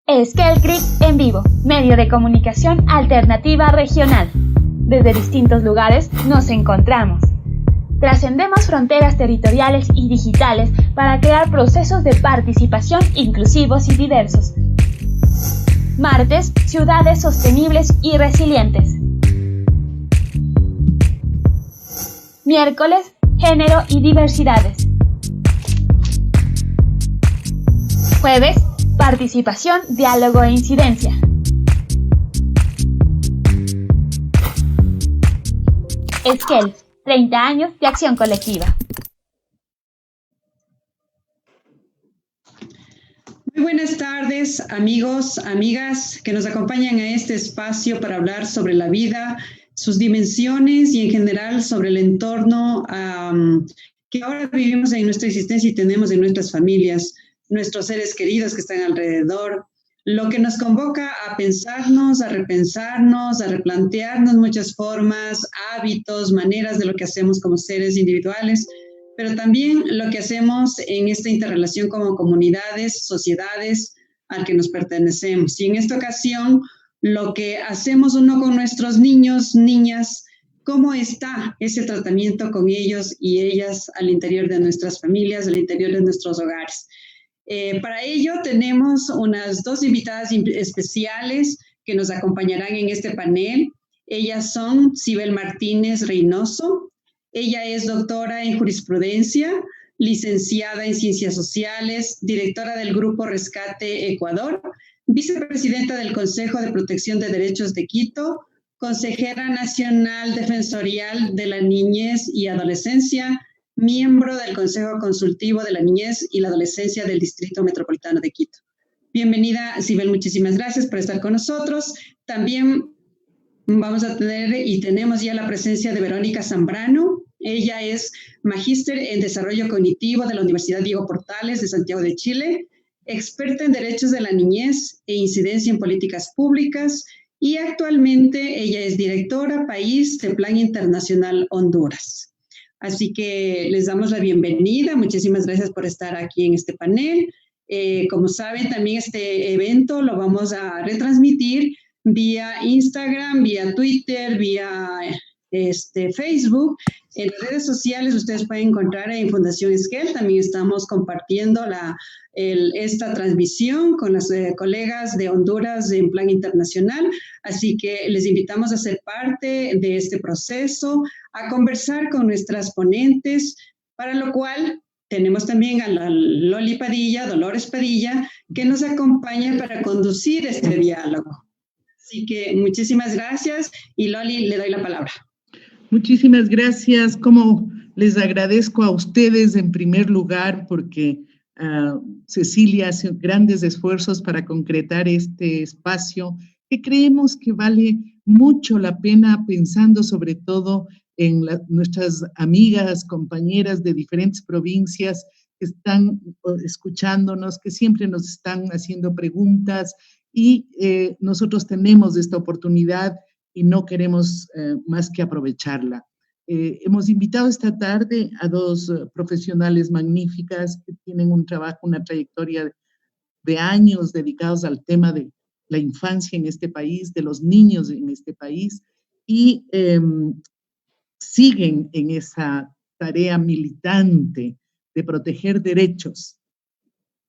Esquel Creek en vivo, medio de comunicación alternativa regional. Desde distintos lugares nos encontramos. Trascendemos fronteras territoriales y digitales para crear procesos de participación inclusivos y diversos. Martes, ciudades sostenibles y resilientes. Miércoles, género y diversidades. Jueves, participación, diálogo e incidencia. Esquel, 30 años de acción colectiva. Muy buenas tardes, amigos, amigas que nos acompañan a este espacio para hablar sobre la vida, sus dimensiones y en general sobre el entorno que ahora vivimos en nuestra existencia y tenemos en nuestras familias, nuestros seres queridos que están alrededor, lo que nos convoca a pensarnos, a repensarnos, a replantearnos muchas formas, hábitos, maneras de lo que hacemos como seres individuales, pero también lo que hacemos en esta interrelación como comunidades, sociedades al que nos pertenecemos. Y en esta ocasión, lo que hacemos uno con nuestros niños, niñas, cómo está ese tratamiento con ellos y ellas al interior de nuestras familias, al interior de nuestros hogares. Para ello tenemos unas dos invitadas especiales que nos acompañarán en este panel. Ellas son Sibel Martínez Reynoso. Ella es doctora en jurisprudencia, licenciada en ciencias sociales, directora del Grupo Rescate Ecuador, vicepresidenta del Consejo de Protección de Derechos de Quito, consejera nacional defensorial de la niñez y adolescencia, miembro del Consejo Consultivo de la Niñez y la Adolescencia del Distrito Metropolitano de Quito. Bienvenida, Sibel, muchísimas gracias por estar con nosotros. También vamos a tener y tenemos ya la presencia de Verónica Zambrano. Ella es magíster en Desarrollo Cognitivo de la Universidad Diego Portales de Santiago de Chile, experta en Derechos de la Niñez e Incidencia en Políticas Públicas, y actualmente ella es directora país de Plan Internacional Honduras. Así que les damos la bienvenida. Muchísimas gracias por estar aquí en este panel. Como saben, también este evento lo vamos a retransmitir vía Instagram, vía Twitter, vía Facebook. En las redes sociales ustedes pueden encontrar en Fundación Esquel. También estamos compartiendo esta transmisión con las colegas de Honduras en Plan Internacional. Así que les invitamos a ser parte de este proceso, a conversar con nuestras ponentes, para lo cual tenemos también a la Dolores Padilla, que nos acompaña para conducir este diálogo. Así que muchísimas gracias y Loli, le doy la palabra. Muchísimas gracias. Como les agradezco a ustedes en primer lugar porque Cecilia hace grandes esfuerzos para concretar este espacio que creemos que vale mucho la pena, pensando sobre todo en nuestras amigas, compañeras de diferentes provincias que están escuchándonos, que siempre nos están haciendo preguntas y nosotros tenemos esta oportunidad y no queremos más que aprovecharla. Hemos invitado esta tarde a dos profesionales magníficas que tienen un trabajo, una trayectoria de años dedicados al tema de la infancia en este país, de los niños en este país, y siguen en esa tarea militante de proteger derechos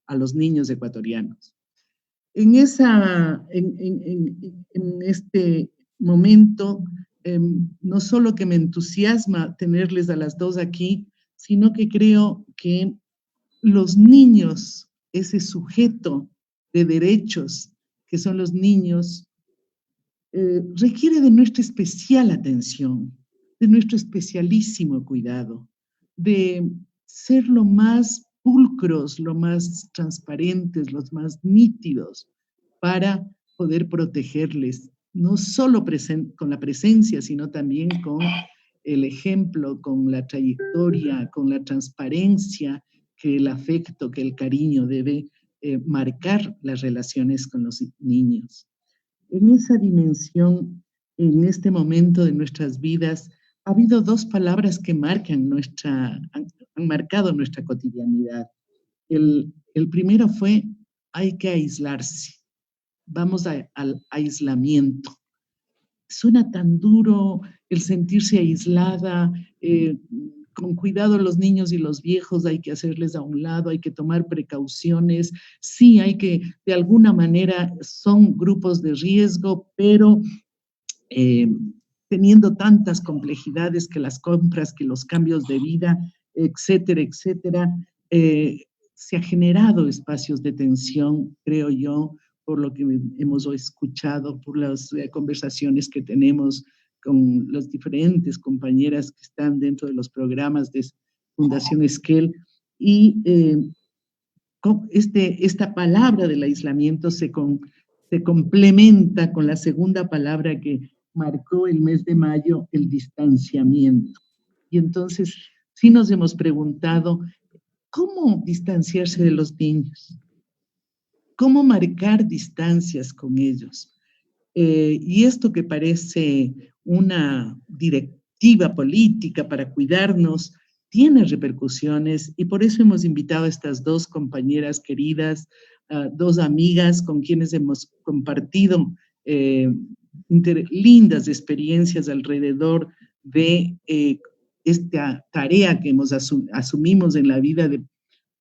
a los niños ecuatorianos. En este momento, no solo que me entusiasma tenerles a las dos aquí, sino que creo que los niños, ese sujeto de derechos que son los niños, requiere de nuestra especial atención, de nuestro especialísimo cuidado, de ser lo más pulcros, lo más transparentes, los más nítidos para poder protegerles, no solo con la presencia, sino también con el ejemplo, con la trayectoria, con la transparencia que el afecto, que el cariño debe marcar las relaciones con los niños. En esa dimensión, en este momento de nuestras vidas, ha habido dos palabras que han marcado nuestra cotidianidad. El primero fue: hay que aislarse. vamos al aislamiento. Suena tan duro el sentirse aislada, con cuidado los niños y los viejos hay que hacerles a un lado, hay que tomar precauciones, sí hay que, de alguna manera, son grupos de riesgo, pero teniendo tantas complejidades que las compras, que los cambios de vida, etcétera, etcétera, se ha generado espacios de tensión, creo yo, por lo que hemos escuchado, por las conversaciones que tenemos con las diferentes compañeras que están dentro de los programas de Fundación Esquel. Y esta palabra del aislamiento se complementa con la segunda palabra que marcó el mes de mayo, el distanciamiento. Y entonces sí nos hemos preguntado, ¿cómo distanciarse de los niños? ¿Cómo marcar distancias con ellos? Y esto que parece una directiva política para cuidarnos, tiene repercusiones y por eso hemos invitado a estas dos compañeras queridas, dos amigas con quienes hemos compartido lindas experiencias alrededor de esta tarea que asumimos en la vida de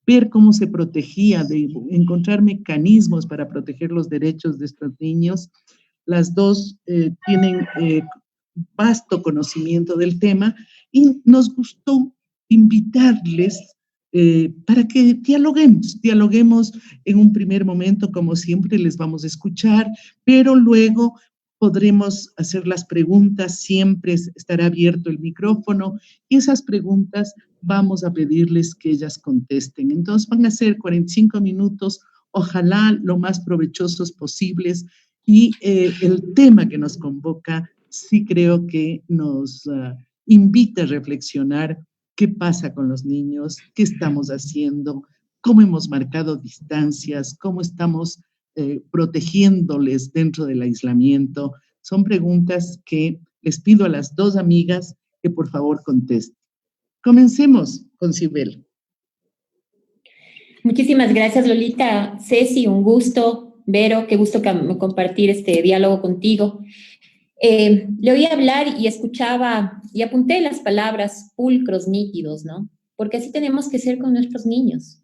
ver cómo se protegía, de encontrar mecanismos para proteger los derechos de estos niños. Las dos tienen vasto conocimiento del tema y nos gustó invitarles para que dialoguemos en un primer momento, como siempre les vamos a escuchar, pero luego podremos hacer las preguntas, siempre estará abierto el micrófono y esas preguntas vamos a pedirles que ellas contesten. Entonces van a ser 45 minutos, ojalá lo más provechosos posibles y el tema que nos convoca sí creo que nos invita a reflexionar qué pasa con los niños, qué estamos haciendo, cómo hemos marcado distancias, cómo estamos protegiéndoles dentro del aislamiento. Son preguntas que les pido a las dos amigas que por favor contesten. Comencemos con Sibel. Muchísimas gracias, Lolita. Ceci, un gusto. Vero, qué gusto compartir este diálogo contigo. Le oí hablar y escuchaba y apunté las palabras pulcros, nítidos, ¿no? Porque así tenemos que ser con nuestros niños.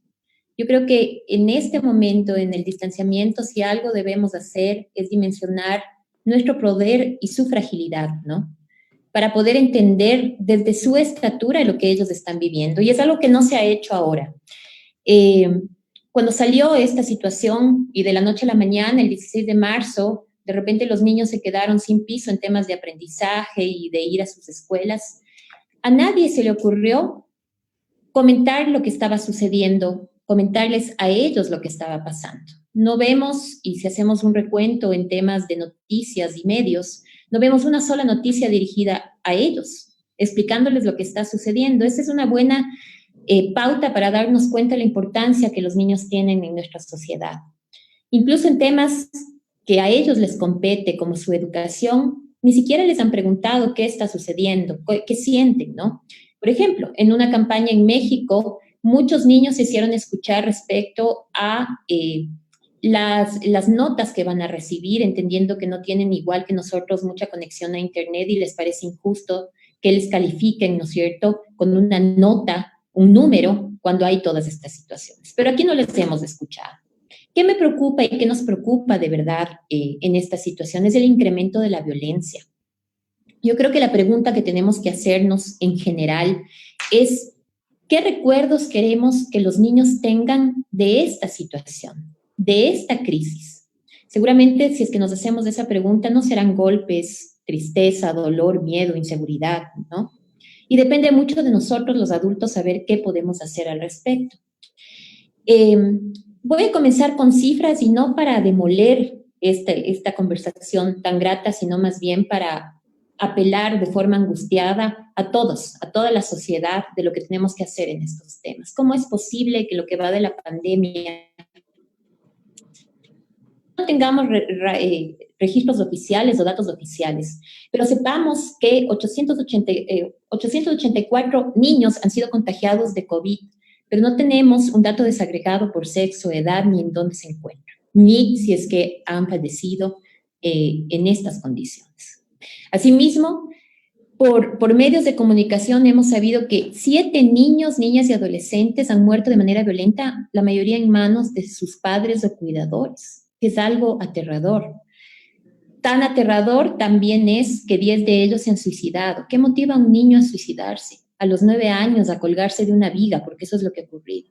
Yo creo que en este momento, en el distanciamiento, si algo debemos hacer es dimensionar nuestro poder y su fragilidad, ¿no? Para poder entender desde su estatura lo que ellos están viviendo. Y es algo que no se ha hecho ahora. Cuando salió esta situación y de la noche a la mañana, el 16 de marzo, de repente los niños se quedaron sin piso en temas de aprendizaje y de ir a sus escuelas, a nadie se le ocurrió comentar lo que estaba sucediendo, comentarles a ellos lo que estaba pasando. No vemos, y si hacemos un recuento en temas de noticias y medios, no vemos una sola noticia dirigida a ellos, explicándoles lo que está sucediendo. Esa es una buena pauta para darnos cuenta de la importancia que los niños tienen en nuestra sociedad. Incluso en temas que a ellos les compete, como su educación, ni siquiera les han preguntado qué está sucediendo, qué sienten, ¿no? Por ejemplo, en una campaña en México, muchos niños se hicieron escuchar respecto a las notas que van a recibir, entendiendo que no tienen igual que nosotros mucha conexión a Internet y les parece injusto que les califiquen, ¿no es cierto?, con una nota, un número, cuando hay todas estas situaciones. Pero aquí no les hemos escuchado. ¿Qué me preocupa y qué nos preocupa de verdad en esta situación? Es el incremento de la violencia. Yo creo que la pregunta que tenemos que hacernos en general es ¿qué recuerdos queremos que los niños tengan de esta situación, de esta crisis? Seguramente si es que nos hacemos esa pregunta no serán golpes, tristeza, dolor, miedo, inseguridad, ¿no? Y depende mucho de nosotros los adultos saber qué podemos hacer al respecto. Voy a comenzar con cifras y no para demoler esta conversación tan grata, sino más bien para apelar de forma angustiada a todos, a toda la sociedad de lo que tenemos que hacer en estos temas. ¿Cómo es posible que lo que va de la pandemia no tengamos registros oficiales o datos oficiales, pero sepamos que 884 niños han sido contagiados de COVID, pero no tenemos un dato desagregado por sexo, edad, ni en dónde se encuentran? ni si es que han fallecido en estas condiciones. Asimismo, por medios de comunicación hemos sabido que 7 niños, niñas y adolescentes han muerto de manera violenta, la mayoría en manos de sus padres o cuidadores, que es algo aterrador. Tan aterrador también es que 10 de ellos se han suicidado. ¿Qué motiva a un niño a suicidarse? A los 9 años a colgarse de una viga, porque eso es lo que ha ocurrido.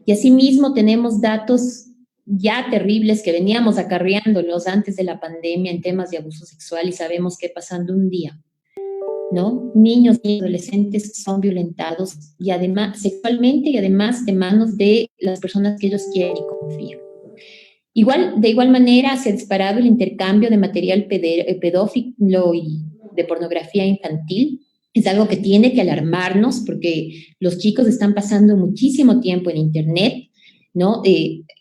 Y asimismo tenemos datos ya terribles que veníamos acarreándolos antes de la pandemia en temas de abuso sexual, y sabemos que pasando un día, ¿no? Niños y adolescentes son violentados y además sexualmente, y además de manos de las personas que ellos quieren y confían. De igual manera se ha disparado el intercambio de material pedófilo y de pornografía infantil. Es algo que tiene que alarmarnos porque los chicos están pasando muchísimo tiempo en Internet, ¿no?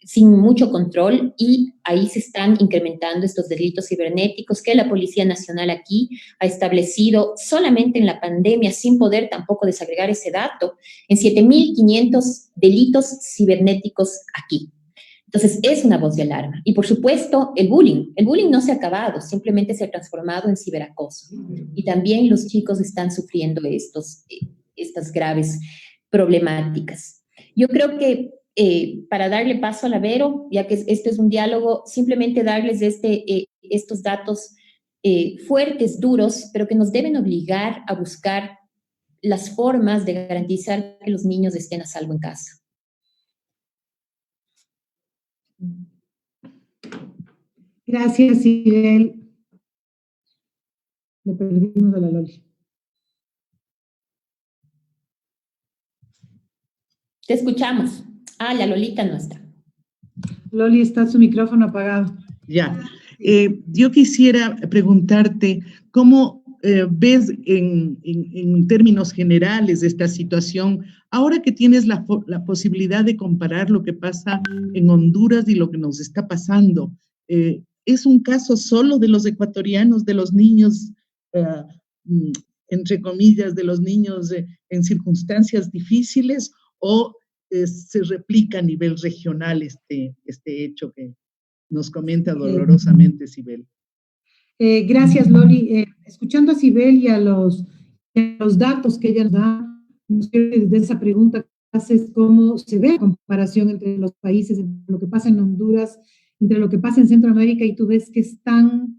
Sin mucho control, y ahí se están incrementando estos delitos cibernéticos que la Policía Nacional aquí ha establecido solamente en la pandemia, sin poder tampoco desagregar ese dato, en 7.500 delitos cibernéticos aquí. Entonces, es una voz de alarma. Y, por supuesto, el bullying. El bullying no se ha acabado, simplemente se ha transformado en ciberacoso. Y también los chicos están sufriendo estas graves problemáticas. Yo creo que para darle paso a la Vero, ya que este es un diálogo, simplemente darles estos datos fuertes, duros, pero que nos deben obligar a buscar las formas de garantizar que los niños estén a salvo en casa. Gracias, Sibel. Le perdimos a la Loli. Te escuchamos. La Lolita no está. Loli, está su micrófono apagado. Ya. Yo quisiera preguntarte, ¿cómo ves en términos generales esta situación, ahora que tienes la posibilidad de comparar lo que pasa en Honduras y lo que nos está pasando? ¿Es un caso solo de los ecuatorianos, de los niños, entre comillas, de los niños en circunstancias difíciles, o se replica a nivel regional este hecho que nos comenta dolorosamente Sibel? Gracias, Loli. Escuchando a Sibel y a los datos que ella nos da, desde esa pregunta que haces, cómo se ve la comparación entre los países, entre lo que pasa en Honduras, entre lo que pasa en Centroamérica, y tú ves que es tan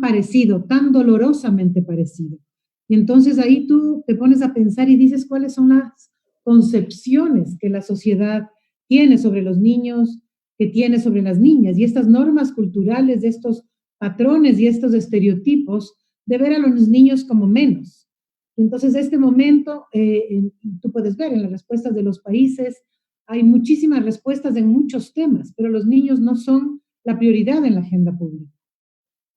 parecido, tan dolorosamente parecido. Y entonces ahí tú te pones a pensar y dices cuáles son las concepciones que la sociedad tiene sobre los niños, que tiene sobre las niñas, y estas normas culturales, de estos patrones y estos estereotipos de ver a los niños como menos. Y entonces, este momento, tú puedes ver en las respuestas de los países, hay muchísimas respuestas en muchos temas, pero los niños no son la prioridad en la agenda pública.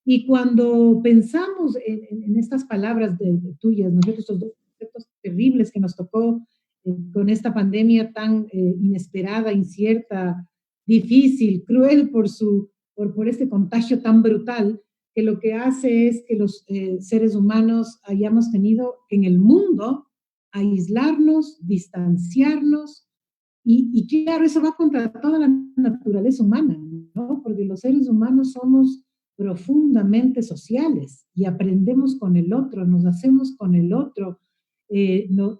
Y cuando pensamos en estas palabras tuyas, nosotros, estos dos conceptos terribles que nos tocó con esta pandemia tan inesperada, incierta, difícil, cruel por este contagio tan brutal, que lo que hace es que los seres humanos hayamos tenido en el mundo aislarnos, distanciarnos, y claro, eso va contra toda la naturaleza humana, ¿no? Porque los seres humanos somos profundamente sociales y aprendemos con el otro, nos hacemos con el otro,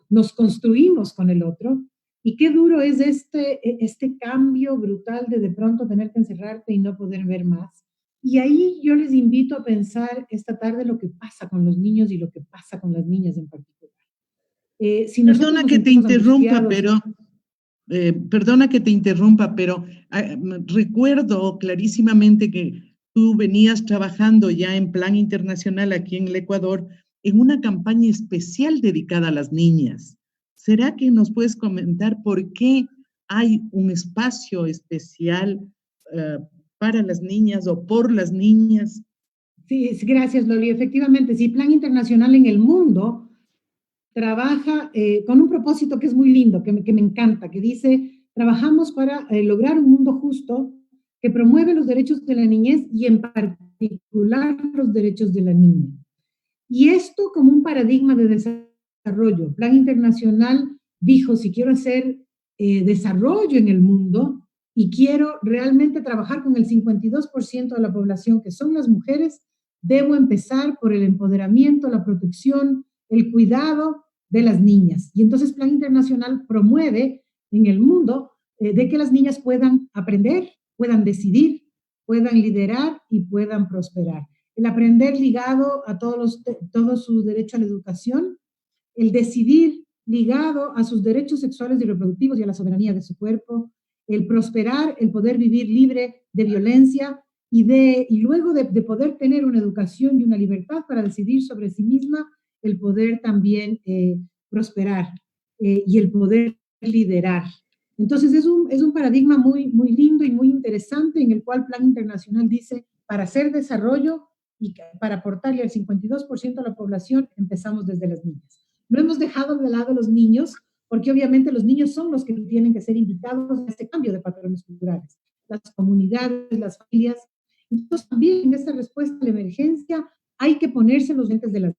nos construimos con el otro. Y qué duro es este cambio brutal de pronto tener que encerrarte y no poder ver más. Y ahí yo les invito a pensar esta tarde lo que pasa con los niños y lo que pasa con las niñas en particular. Perdona que te interrumpa, pero recuerdo clarísimamente que tú venías trabajando ya en plan internacional aquí en el Ecuador en una campaña especial dedicada a las niñas. ¿Será que nos puedes comentar por qué hay un espacio especial para las niñas o por las niñas? Sí, gracias, Loli. Efectivamente, sí, Plan Internacional en el mundo trabaja con un propósito que es muy lindo, que me encanta, que dice: trabajamos para lograr un mundo justo que promueve los derechos de la niñez y en particular los derechos de la niña. Y esto como un paradigma de desarrollo. Plan Internacional dijo: si quiero hacer desarrollo en el mundo, y quiero realmente trabajar con el 52% de la población, que son las mujeres, debo empezar por el empoderamiento, la protección, el cuidado de las niñas. Y entonces Plan Internacional promueve en el mundo de que las niñas puedan aprender, puedan decidir, puedan liderar y puedan prosperar. El aprender ligado a todo su derecho a la educación, el decidir ligado a sus derechos sexuales y reproductivos y a la soberanía de su cuerpo, el prosperar, el poder vivir libre de violencia y luego de poder tener una educación y una libertad para decidir sobre sí misma, el poder también prosperar y el poder liderar. Entonces es un paradigma muy, muy lindo y muy interesante en el cual Plan Internacional dice, para hacer desarrollo y para aportarle al 52% de la población, empezamos desde las niñas. No hemos dejado de lado a los niños, porque obviamente los niños son los que tienen que ser invitados a este cambio de patrones culturales. Las comunidades, las familias. Entonces también en esta respuesta a la emergencia hay que ponerse los lentes de la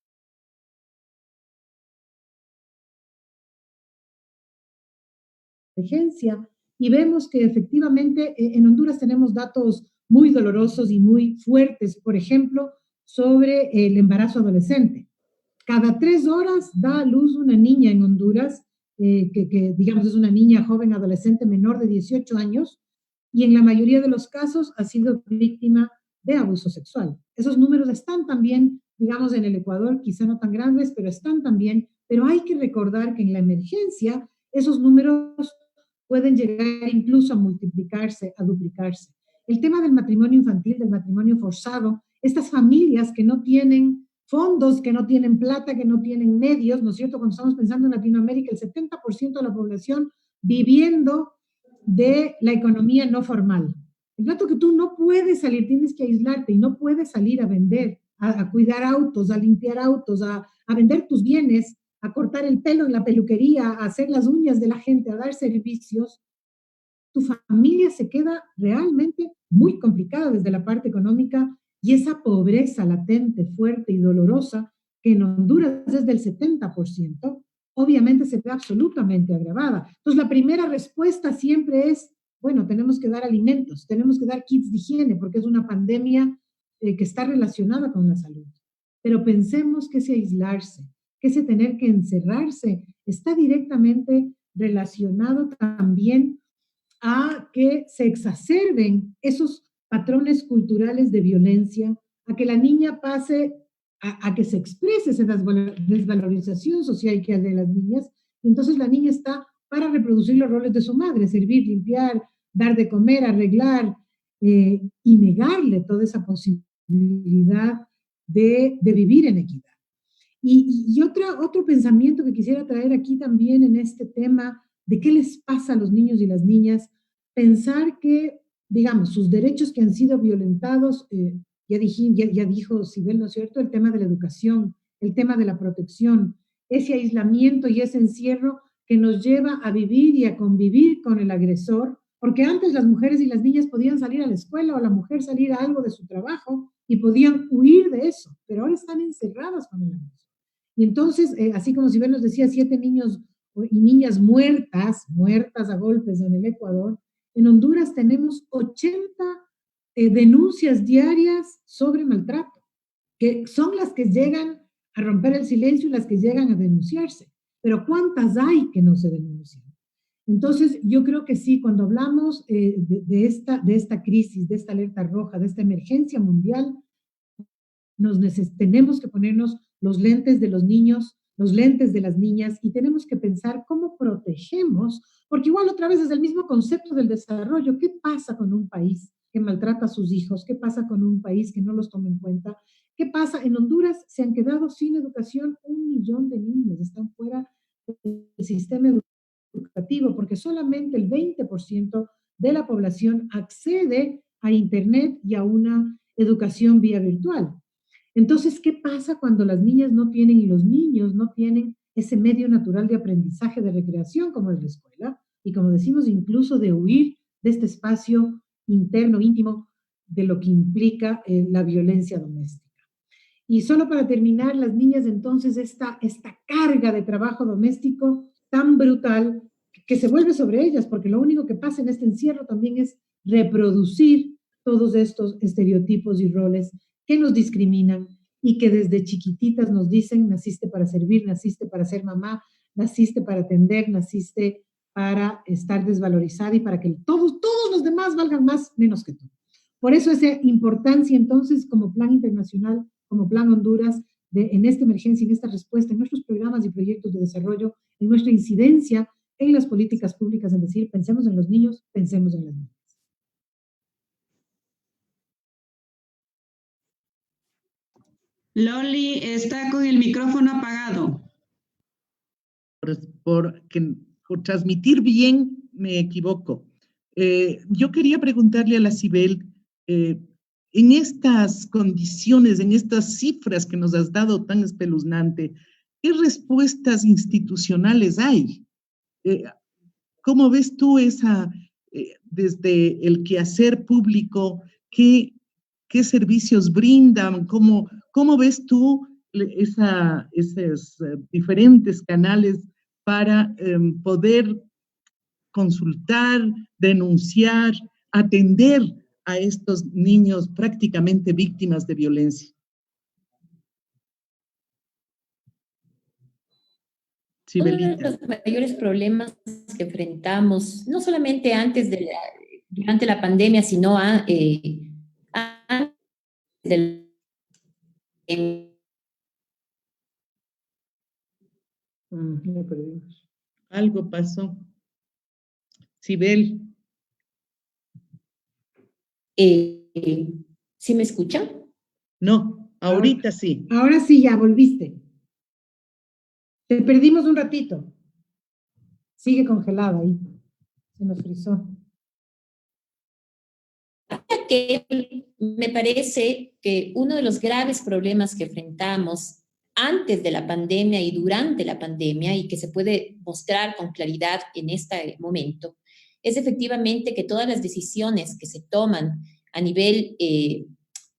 emergencia y vemos que efectivamente en Honduras tenemos datos muy dolorosos y muy fuertes, por ejemplo, sobre el embarazo adolescente. Cada 3 horas da a luz una niña en Honduras, que digamos es una niña joven, adolescente, menor de 18 años, y en la mayoría de los casos ha sido víctima de abuso sexual. Esos números están también, digamos, en el Ecuador, quizá no tan grandes, pero están también, pero hay que recordar que en la emergencia esos números pueden llegar incluso a multiplicarse, a duplicarse. El tema del matrimonio infantil, del matrimonio forzado, estas familias que no tienen fondos, que no tienen plata, que no tienen medios, ¿no es cierto? Cuando estamos pensando en Latinoamérica, el 70% de la población viviendo de la economía no formal. El dato que tú no puedes salir, tienes que aislarte y no puedes salir a vender, a cuidar autos, a limpiar autos, a vender tus bienes, a cortar el pelo en la peluquería, a hacer las uñas de la gente, a dar servicios, tu familia se queda realmente muy complicada desde la parte económica y esa pobreza latente, fuerte y dolorosa, que en Honduras es del 70%, obviamente se ve absolutamente agravada. Entonces, la primera respuesta siempre es, bueno, tenemos que dar alimentos, tenemos que dar kits de higiene, porque es una pandemia que está relacionada con la salud. Pero pensemos que ese aislarse, que ese tener que encerrarse, está directamente relacionado también a que se exacerben esos patrones culturales de violencia, a que la niña pase a que se exprese esa desvalorización social que hay de las niñas, y entonces la niña está para reproducir los roles de su madre, servir, limpiar, dar de comer, arreglar, y negarle toda esa posibilidad de vivir en equidad. Y otro pensamiento que quisiera traer aquí también en este tema de qué les pasa a los niños y las niñas, pensar que, digamos, sus derechos que han sido violentados, ya dijo Sibel, ¿no es cierto?, el tema de la educación, el tema de la protección, ese aislamiento y ese encierro que nos lleva a vivir y a convivir con el agresor, porque antes las mujeres y las niñas podían salir a la escuela o la mujer salir a algo de su trabajo y podían huir de eso, pero ahora están encerradas con el agresor. Y entonces, así como Sibel nos decía, 7 niños y niñas muertas a golpes en el Ecuador, en Honduras tenemos 80 denuncias diarias sobre maltrato, que son las que llegan a romper el silencio y las que llegan a denunciarse. Pero ¿cuántas hay que no se denuncian? Entonces, yo creo que sí, cuando hablamos de esta crisis, de esta alerta roja, de esta emergencia mundial, tenemos que ponernos los lentes de los niños, los lentes de las niñas y tenemos que pensar cómo protegemos, porque igual otra vez es el mismo concepto del desarrollo. ¿Qué pasa con un país que maltrata a sus hijos? ¿Qué pasa con un país que no los toma en cuenta? ¿Qué pasa? En Honduras se han quedado sin educación 1 millón de niños, están fuera del sistema educativo porque solamente el 20% de la población accede a Internet y a una educación vía virtual. Entonces, ¿qué pasa cuando las niñas no tienen y los niños no tienen ese medio natural de aprendizaje, de recreación como es la escuela? Y como decimos, incluso de huir de este espacio interno, íntimo, de lo que implica la violencia doméstica. Y solo para terminar, las niñas entonces esta carga de trabajo doméstico tan brutal que se vuelve sobre ellas, porque lo único que pasa en este encierro también es reproducir todos estos estereotipos y roles que nos discriminan y que desde chiquititas nos dicen, naciste para servir, naciste para ser mamá, naciste para atender, naciste para estar desvalorizada y para que todos los demás valgan más menos que tú. Por eso esa importancia entonces como plan internacional, como plan Honduras, en esta emergencia, en esta respuesta, en nuestros programas y proyectos de desarrollo, en nuestra incidencia en las políticas públicas, es decir, pensemos en los niños, pensemos en las niñas. Loli está con el micrófono apagado. Por transmitir bien me equivoco. Yo quería preguntarle a la Sibel, en estas condiciones, en estas cifras que nos has dado tan espeluznante, ¿qué respuestas institucionales hay? ¿Cómo ves tú desde el quehacer público, qué servicios brindan? ¿Cómo ves tú esos diferentes canales para poder consultar, denunciar, atender a estos niños prácticamente víctimas de violencia? Sí, Uno de Belita. los mayores problemas que enfrentamos, no solamente durante la pandemia, sino antes del... Me perdimos. Algo pasó. Sibel. ¿Sí me escuchan? No, ahorita sí. Ahora sí, ya volviste. Te perdimos un ratito. Sigue congelada ahí. Se nos frizó. Que me parece que uno de los graves problemas que enfrentamos antes de la pandemia y durante la pandemia, y que se puede mostrar con claridad en este momento, es efectivamente que todas las decisiones que se toman a nivel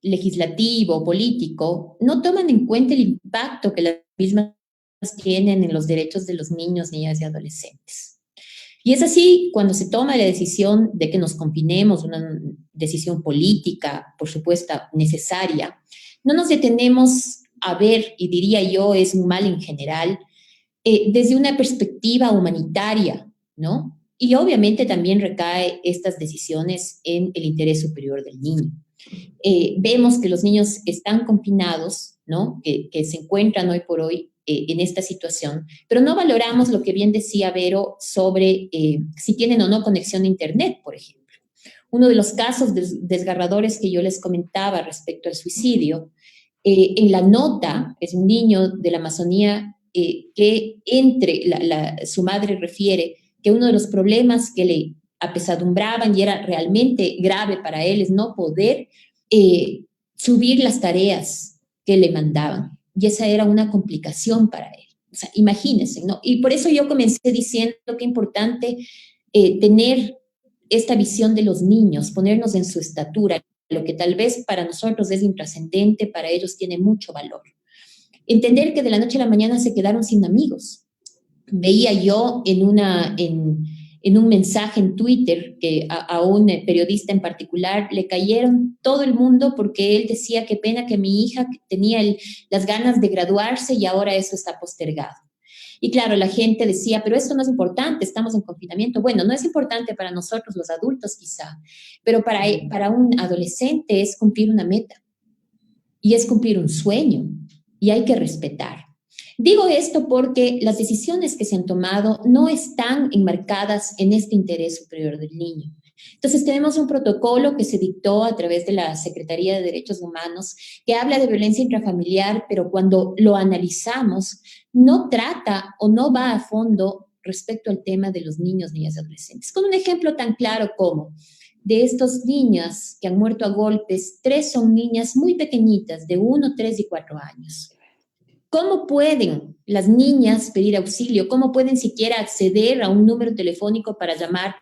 legislativo, político, no toman en cuenta el impacto que las mismas tienen en los derechos de los niños, niñas y adolescentes. Y es así cuando se toma la decisión de que nos confinemos, una decisión política, por supuesto, necesaria, no nos detenemos a ver, y diría yo, es un mal en general, desde una perspectiva humanitaria, ¿no? Y obviamente también recae estas decisiones en el interés superior del niño. Vemos que los niños están confinados, ¿no? Que se encuentran hoy por hoy en esta situación, pero no valoramos lo que bien decía Vero sobre si tienen o no conexión a Internet, por ejemplo. Uno de los casos desgarradores que yo les comentaba respecto al suicidio, en la nota, es un niño de la Amazonía que su madre refiere que uno de los problemas que le apesadumbraban y era realmente grave para él es no poder subir las tareas que le mandaban. Y esa era una complicación para él. O sea, imagínense, ¿no? Y por eso yo comencé diciendo que es importante tener esta visión de los niños, ponernos en su estatura, lo que tal vez para nosotros es intrascendente, para ellos tiene mucho valor. Entender que de la noche a la mañana se quedaron sin amigos. Veía yo en un mensaje en Twitter que a un periodista en particular le cayeron todo el mundo porque él decía qué pena que mi hija tenía las ganas de graduarse y ahora eso está postergado. Y claro, la gente decía, pero esto no es importante, estamos en confinamiento. Bueno, no es importante para nosotros los adultos quizá, pero para un adolescente es cumplir una meta y es cumplir un sueño y hay que respetar. Digo esto porque las decisiones que se han tomado no están enmarcadas en este interés superior del niño. Entonces tenemos un protocolo que se dictó a través de la Secretaría de Derechos Humanos que habla de violencia intrafamiliar, pero cuando lo analizamos no trata o no va a fondo respecto al tema de los niños, niñas y adolescentes. Con un ejemplo tan claro como de estas niñas que han muerto a golpes, 3 son niñas muy pequeñitas de 1, 3 y 4 años. ¿Cómo pueden las niñas pedir auxilio? ¿Cómo pueden siquiera acceder a un número telefónico para llamar,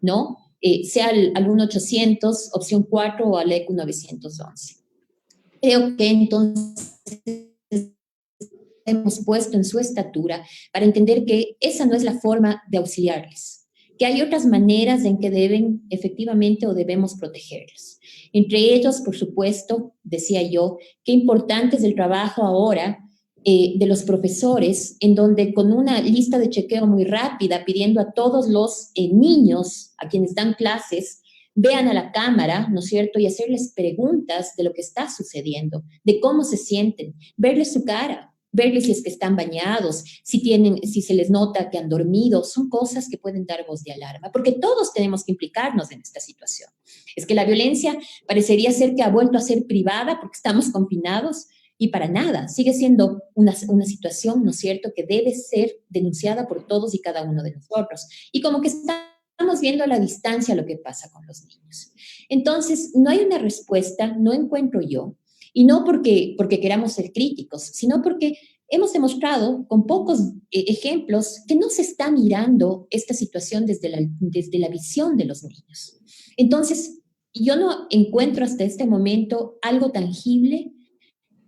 ¿no? Sea al 1-800, opción 4 o al ECU 911. Creo que entonces hemos puesto en su estatura para entender que esa no es la forma de auxiliarles, que hay otras maneras en que deben efectivamente o debemos protegerlos. Entre ellos, por supuesto, decía yo, qué importante es el trabajo ahora de los profesores, en donde con una lista de chequeo muy rápida, pidiendo a todos los niños a quienes dan clases, vean a la cámara, ¿no es cierto?, y hacerles preguntas de lo que está sucediendo, de cómo se sienten, verles su cara, verles si es que están bañados, si se les nota que han dormido, son cosas que pueden dar voz de alarma, porque todos tenemos que implicarnos en esta situación. Es que la violencia parecería ser que ha vuelto a ser privada porque estamos confinados, y para nada, sigue siendo una situación, ¿no es cierto?, que debe ser denunciada por todos y cada uno de nosotros. Y como que estamos viendo a la distancia lo que pasa con los niños. Entonces, no hay una respuesta, no encuentro yo, y no porque queramos ser críticos, sino porque hemos demostrado con pocos ejemplos que no se está mirando esta situación desde la visión de los niños. Entonces, yo no encuentro hasta este momento algo tangible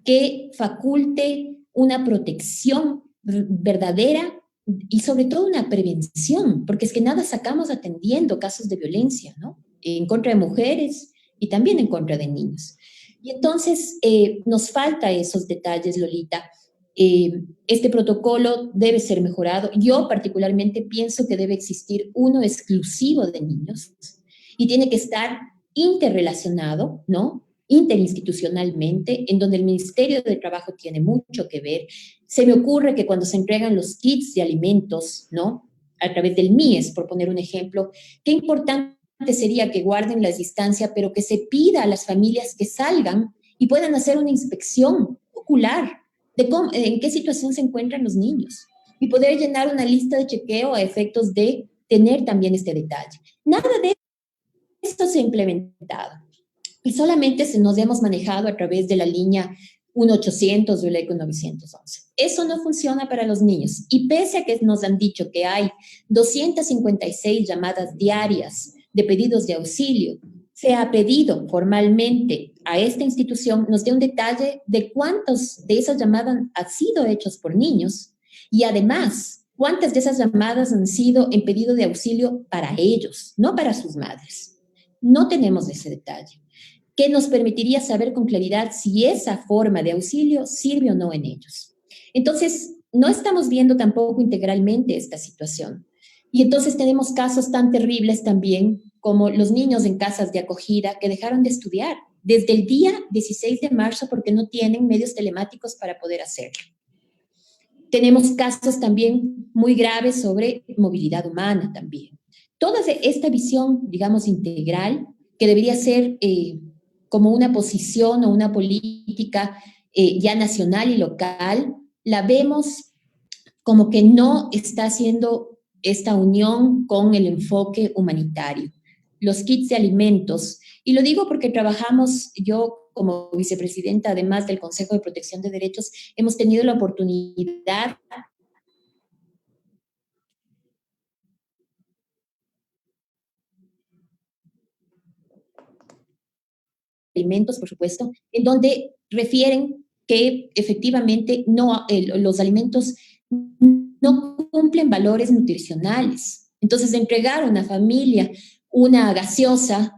que faculte una protección verdadera y sobre todo una prevención, porque es que nada sacamos atendiendo casos de violencia, ¿no? En contra de mujeres y también en contra de niños. Y entonces nos falta esos detalles, Lolita. Este protocolo debe ser mejorado. Yo particularmente pienso que debe existir uno exclusivo de niños y tiene que estar interrelacionado, ¿no?, interinstitucionalmente, en donde el Ministerio de Trabajo tiene mucho que ver. Se me ocurre que cuando se entregan los kits de alimentos, ¿no?, a través del MIES, por poner un ejemplo, qué importante sería que guarden la distancia, pero que se pida a las familias que salgan y puedan hacer una inspección ocular de en qué situación se encuentran los niños y poder llenar una lista de chequeo a efectos de tener también este detalle. Nada de esto se ha implementado. Y solamente nos hemos manejado a través de la línea 1-800 o el ECO 911. Eso no funciona para los niños. Y pese a que nos han dicho que hay 256 llamadas diarias de pedidos de auxilio, se ha pedido formalmente a esta institución nos dé un detalle de cuántos de esas llamadas han sido hechos por niños y además cuántas de esas llamadas han sido en pedido de auxilio para ellos, no para sus madres. No tenemos ese detalle, que nos permitiría saber con claridad si esa forma de auxilio sirve o no en ellos. Entonces, no estamos viendo tampoco integralmente esta situación. Y entonces tenemos casos tan terribles también como los niños en casas de acogida que dejaron de estudiar desde el día 16 de marzo porque no tienen medios telemáticos para poder hacerlo. Tenemos casos también muy graves sobre movilidad humana también. Toda esta visión, digamos, integral, que debería ser como una posición o una política ya nacional y local, la vemos como que no está haciendo esta unión con el enfoque humanitario. Los kits de alimentos, y lo digo porque trabajamos, yo como vicepresidenta, además del Consejo de Protección de Derechos, hemos tenido la oportunidad alimentos, por supuesto, en donde refieren que efectivamente los alimentos no cumplen valores nutricionales. Entonces, entregar a una familia una gaseosa,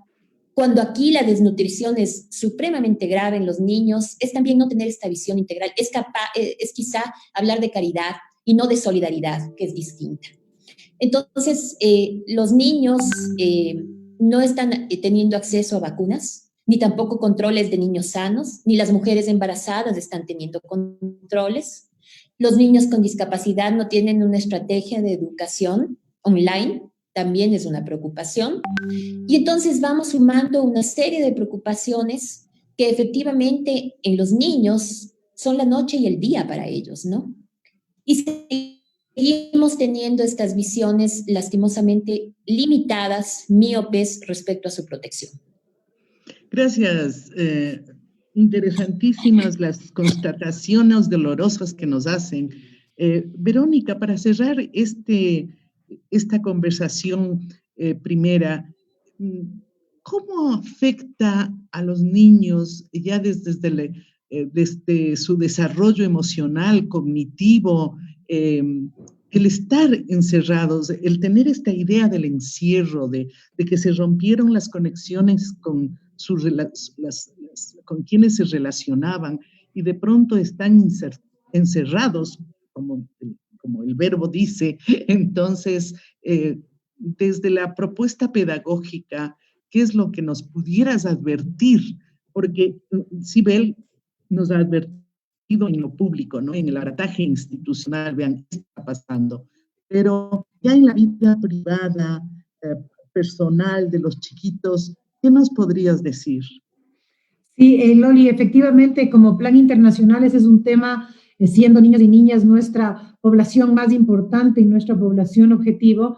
cuando aquí la desnutrición es supremamente grave en los niños, es también no tener esta visión integral. Es quizá hablar de caridad y no de solidaridad, que es distinta. Entonces, los niños no están teniendo acceso a vacunas, ni tampoco controles de niños sanos, ni las mujeres embarazadas están teniendo controles. Los niños con discapacidad no tienen una estrategia de educación online, también es una preocupación. Y entonces vamos sumando una serie de preocupaciones que efectivamente en los niños son la noche y el día para ellos, ¿no? Y seguimos teniendo estas visiones lastimosamente limitadas, míopes respecto a su protección. Gracias. Interesantísimas las constataciones dolorosas que nos hacen. Verónica, para cerrar esta conversación primera, ¿cómo afecta a los niños ya desde desde su desarrollo emocional, cognitivo, el estar encerrados, el tener esta idea del encierro, de que se rompieron las conexiones con, con quienes se relacionaban y de pronto están encerrados, como el verbo dice. Entonces, desde la propuesta pedagógica, ¿qué es lo que nos pudieras advertir? Porque Sibel nos ha advertido en lo público, ¿no? En el aparataje institucional, vean qué está pasando. Pero ya en la vida privada, personal de los chiquitos, ¿qué nos podrías decir? Sí, Loli, efectivamente, como plan internacional, ese es un tema, siendo niños y niñas nuestra población más importante y nuestra población objetivo.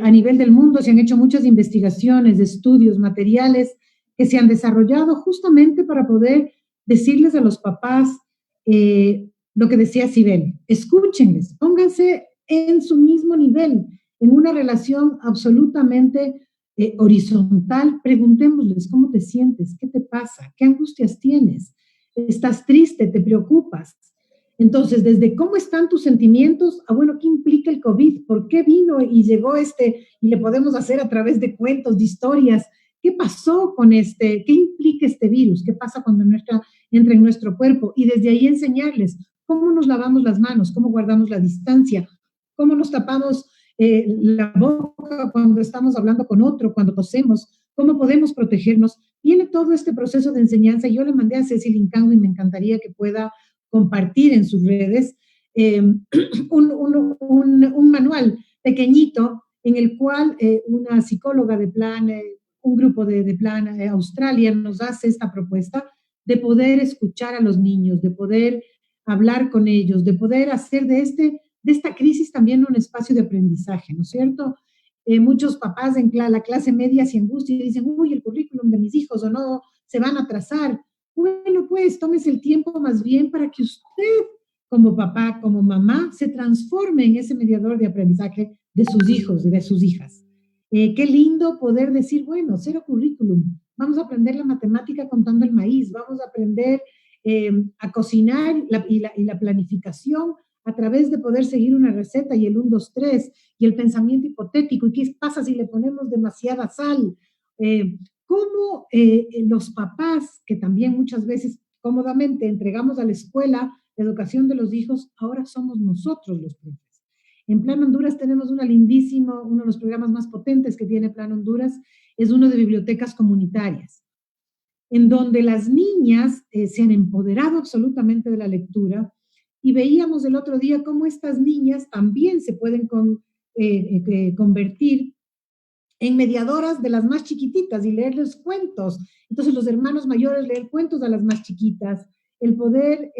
A nivel del mundo se han hecho muchas investigaciones, estudios, materiales que se han desarrollado justamente para poder decirles a los papás lo que decía Sibel: escúchenles, pónganse en su mismo nivel, en una relación absolutamente horizontal. Preguntémosles: ¿cómo te sientes? ¿Qué te pasa? ¿Qué angustias tienes? ¿Estás triste? ¿Te preocupas? Entonces, desde cómo están tus sentimientos, bueno, ¿qué implica el COVID? ¿Por qué vino y llegó y le podemos hacer a través de cuentos, de historias? ¿Qué pasó con ¿Qué implica este virus? ¿Qué pasa cuando entra en nuestro cuerpo? Y desde ahí enseñarles cómo nos lavamos las manos, cómo guardamos la distancia, cómo nos tapamos la boca cuando estamos hablando con otro, cuando tosemos, cómo podemos protegernos. Viene todo este proceso de enseñanza. Yo le mandé a Ceci Lincango y me encantaría que pueda compartir en sus redes un manual pequeñito en el cual una psicóloga de Plan, un grupo de Plan Australia nos hace esta propuesta de poder escuchar a los niños, de poder hablar con ellos, de poder hacer de esta crisis también un espacio de aprendizaje, ¿no es cierto? Muchos papás en la clase media se angustian y dicen: uy, el currículum de mis hijos o no, se van a atrasar. Bueno, pues tómese el tiempo más bien para que usted, como papá, como mamá, se transforme en ese mediador de aprendizaje de sus hijos y de sus hijas. Qué lindo poder decir: bueno, cero currículum, vamos a aprender la matemática contando el maíz, vamos a aprender a cocinar y la planificación a través de poder seguir una receta y el 1, 2, 3 y el pensamiento hipotético. ¿Y qué pasa si le ponemos demasiada sal? Cómo los papás, que también muchas veces cómodamente entregamos a la escuela la educación de los hijos, ahora somos nosotros los profes. En Plan Honduras tenemos uno de los programas más potentes que tiene Plan Honduras, es uno de bibliotecas comunitarias, en donde las niñas se han empoderado absolutamente de la lectura, y veíamos el otro día cómo estas niñas también se pueden convertir en mediadoras de las más chiquititas y leerles cuentos. Entonces los hermanos mayores leer cuentos a las más chiquitas, el poder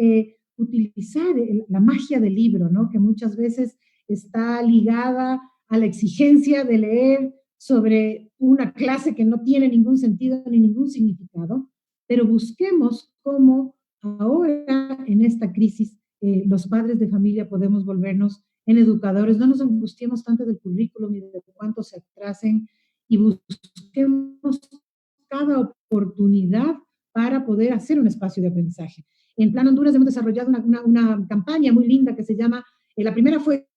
utilizar la magia del libro, ¿no? Que muchas veces está ligada a la exigencia de leer sobre una clase que no tiene ningún sentido ni ningún significado, pero busquemos cómo ahora en esta crisis los padres de familia podemos volvernos en educadores. No nos angustiemos tanto del currículum y de cuánto se atrasen, y busquemos cada oportunidad para poder hacer un espacio de aprendizaje. En Plan Honduras hemos desarrollado una campaña muy linda que se llama, la primera fue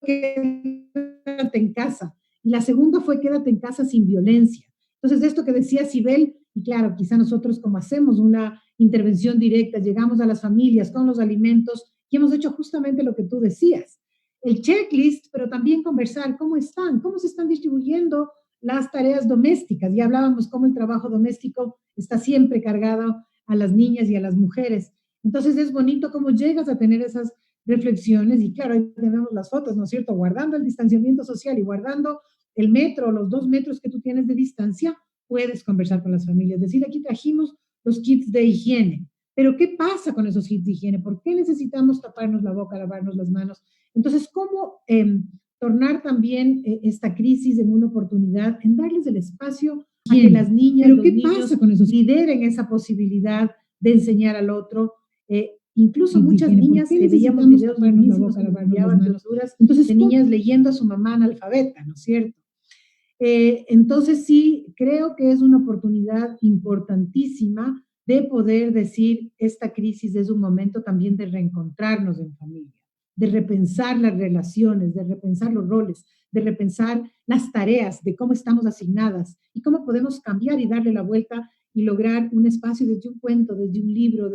Quédate en casa, y la segunda fue Quédate en casa sin violencia. Entonces, esto que decía Sibel, y claro, quizá nosotros, como hacemos una intervención directa, llegamos a las familias con los alimentos y hemos hecho justamente lo que tú decías, el checklist, pero también conversar cómo están, cómo se están distribuyendo las tareas domésticas. Ya hablábamos cómo el trabajo doméstico está siempre cargado a las niñas y a las mujeres. Entonces es bonito cómo llegas a tener esas reflexiones, y claro, ahí tenemos las fotos, ¿no es cierto? Guardando el distanciamiento social y guardando el metro, los 2 metros que tú tienes de distancia, puedes conversar con las familias. Es decir, aquí trajimos los kits de higiene, pero ¿qué pasa con esos kits de higiene? ¿Por qué necesitamos taparnos la boca, lavarnos las manos? Entonces, ¿cómo tornar también esta crisis en una oportunidad, en darles el espacio a que las niñas, pero ¿qué pasa con esos? Lideren esa posibilidad de enseñar al otro? Incluso muchas niñas veíamos videos buenísimos que enviaban duras, entonces de niñas leyendo a su mamá analfabeta, ¿no es cierto? Entonces sí, creo que es una oportunidad importantísima de poder decir, esta crisis es un momento también de reencontrarnos en familia, de repensar las relaciones, de repensar los roles, de repensar las tareas, de cómo estamos asignadas y cómo podemos cambiar y darle la vuelta y lograr un espacio desde un cuento, desde un libro,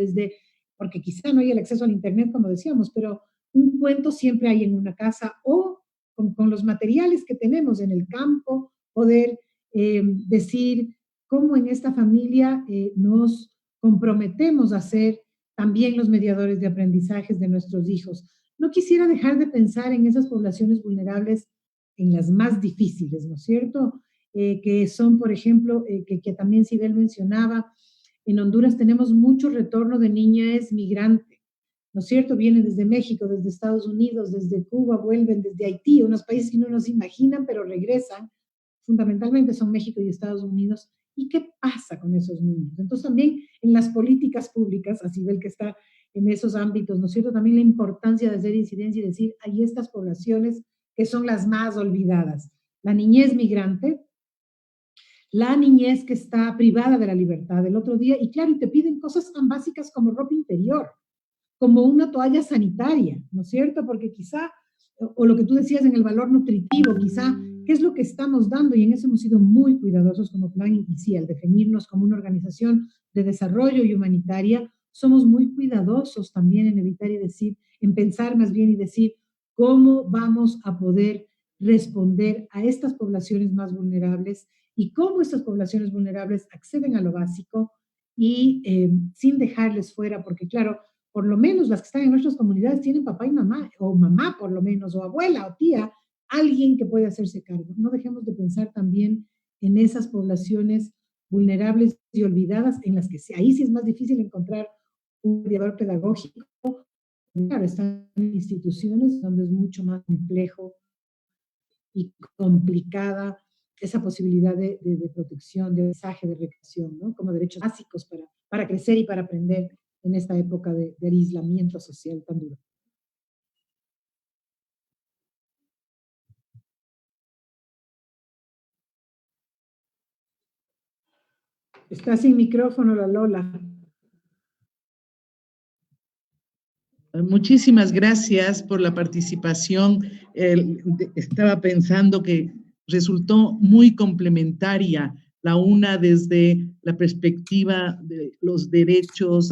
porque quizá no hay el acceso al internet, como decíamos, pero un cuento siempre hay en una casa o con los materiales que tenemos en el campo, poder decir cómo en esta familia nos comprometemos a ser también los mediadores de aprendizajes de nuestros hijos. No quisiera dejar de pensar en esas poblaciones vulnerables, en las más difíciles, ¿no es cierto? Que son, por ejemplo, que también Sibel mencionaba, en Honduras tenemos mucho retorno de niñas migrantes, ¿no es cierto? Vienen desde México, desde Estados Unidos, desde Cuba, vuelven desde Haití, unos países que no nos imaginan, pero regresan. Fundamentalmente son México y Estados Unidos. ¿Y qué pasa con esos niños? Entonces también en las políticas públicas, a Sibel que está en esos ámbitos, ¿no es cierto? También la importancia de hacer incidencia y decir, hay estas poblaciones que son las más olvidadas. La niñez migrante, la niñez que está privada de la libertad el otro día, y claro, y te piden cosas tan básicas como ropa interior, como una toalla sanitaria, ¿no es cierto? Porque quizá, o lo que tú decías en el valor nutritivo, quizá, ¿qué es lo que estamos dando? Y en eso hemos sido muy cuidadosos como Plan y sí, al definirnos como una organización de desarrollo y humanitaria, somos muy cuidadosos también en evitar y decir, en pensar más bien y decir, ¿cómo vamos a poder responder a estas poblaciones más vulnerables y cómo estas poblaciones vulnerables acceden a lo básico y sin dejarles fuera? Porque claro, por lo menos las que están en nuestras comunidades tienen papá y mamá, o mamá por lo menos, o abuela o tía, alguien que puede hacerse cargo. No dejemos de pensar también en esas poblaciones vulnerables y olvidadas, en las que ahí sí es más difícil encontrar un mediador pedagógico. Claro, están en instituciones donde es mucho más complejo y complicada esa posibilidad de protección, de mensaje, de recreación, ¿no? Como derechos básicos para crecer y para aprender en esta época de aislamiento social tan duro. Está sin micrófono la Lola. Muchísimas gracias por la participación. Estaba pensando que resultó muy complementaria la una desde la perspectiva de los derechos